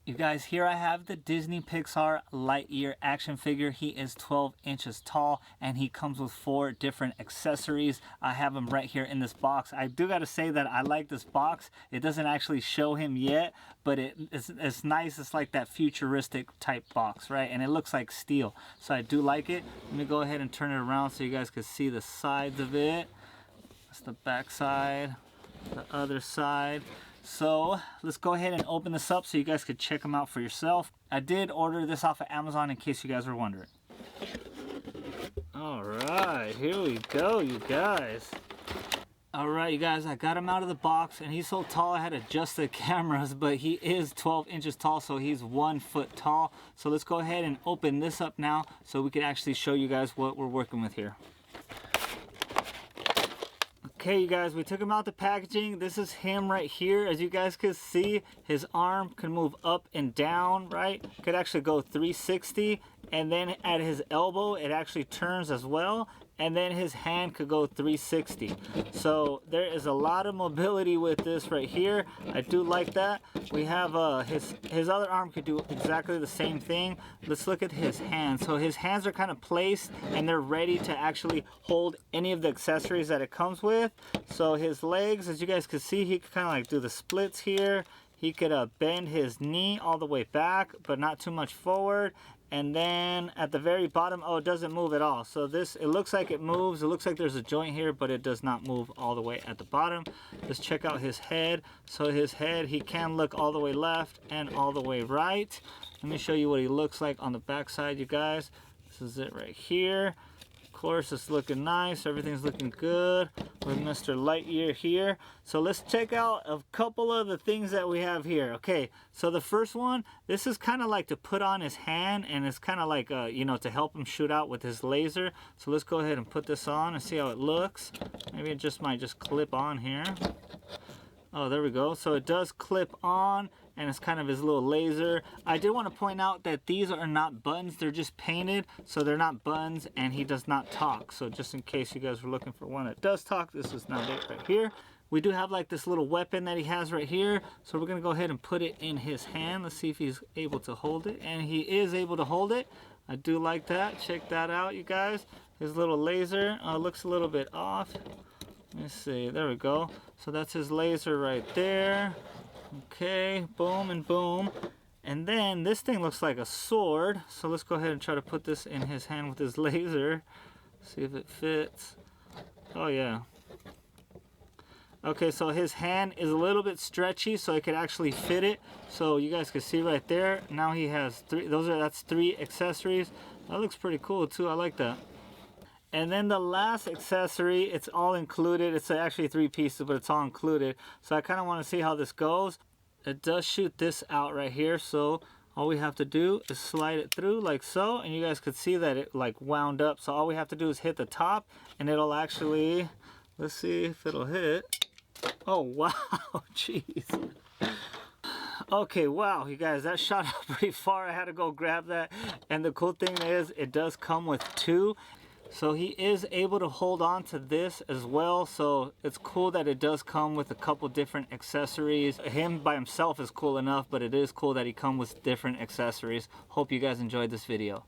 You guys, here I have the Disney Pixar Lightyear action figure. He is 12 inches tall and he comes with 4 different accessories. I have him right here in this box. I do got to say that I like this box. It doesn't actually show him yet, but it's nice. It's like that futuristic type box, right? And it looks like steel, so I do like it. Let me go ahead and turn it around so you guys can see the sides of it. That's the back side, the other side. So let's go ahead and open this up so you guys could check them out for yourself. I did order this off of Amazon in case you guys were wondering. All right, here we go, you guys. All right, you guys, I got him out of the box and he's so tall I had to adjust the cameras, but he is 12 inches tall, so he's 1 foot tall. So let's go ahead and open this up now so we can actually show you guys what we're working with here. Okay, you guys, we took him out the packaging. This is him right here. As you guys can see, his arm can move up and down, right? Could actually go 360, and then at his elbow, it actually turns as well. And then his hand could go 360. So there is a lot of mobility with this right here. I do like that. We have his other arm could do exactly the same thing. Let's look at his hands. So his hands are kind of placed and they're ready to actually hold any of the accessories that it comes with. So his legs, as you guys can see, he could kind of like do the splits here. He could bend his knee all the way back, but not too much forward. And then at the very bottom, oh, it doesn't move at all. So this, it looks like it moves. It looks like there's a joint here, but it does not move all the way at the bottom. Let's check out his head. So his head, he can look all the way left and all the way right. Let me show you what he looks like on the back side, you guys. This is it right here. Of course, it's looking nice. Everything's looking good with Mr. Lightyear here. So let's check out a couple of the things that we have here. Okay, so the first one, this is kind of like to put on his hand, and it's kind of like, you know, to help him shoot out with his laser. So let's go ahead and put this on and see how it looks. Maybe it just might just clip on here. Oh, there we go. So it does clip on, and it's kind of his little laser. I did want to point out that these are not buttons. They're just painted, so they're not buttons, and he does not talk. So just in case you guys were looking for one that does talk, this is not it right here. We do have like this little weapon that he has right here. So we're going to go ahead and put it in his hand. Let's see if he's able to hold it. And he is able to hold it. I do like that. Check that out, you guys. His little laser looks a little bit off. Let me see, there we go. So that's his laser right there. Okay, boom and boom. And then this thing looks like a sword. So let's go ahead and try to put this in his hand with his laser. See if it fits. Oh yeah. Okay, so his hand is a little bit stretchy, so I could actually fit it. So you guys can see right there. Now he has that's 3 accessories. That looks pretty cool too. I like that. And then the last accessory, it's all included. It's actually 3 pieces, but it's all included. So I kind of want to see how this goes. It does shoot this out right here. So all we have to do is slide it through like so. And you guys could see that it like wound up. So all we have to do is hit the top and it'll actually, let's see if it'll hit. Oh, wow, jeez. Okay, wow, you guys, that shot up pretty far. I had to go grab that. And the cool thing is it does come with 2. So he is able to hold on to this as well. So it's cool that it does come with a couple different accessories. Him by himself is cool enough, but it is cool that he comes with different accessories. Hope you guys enjoyed this video.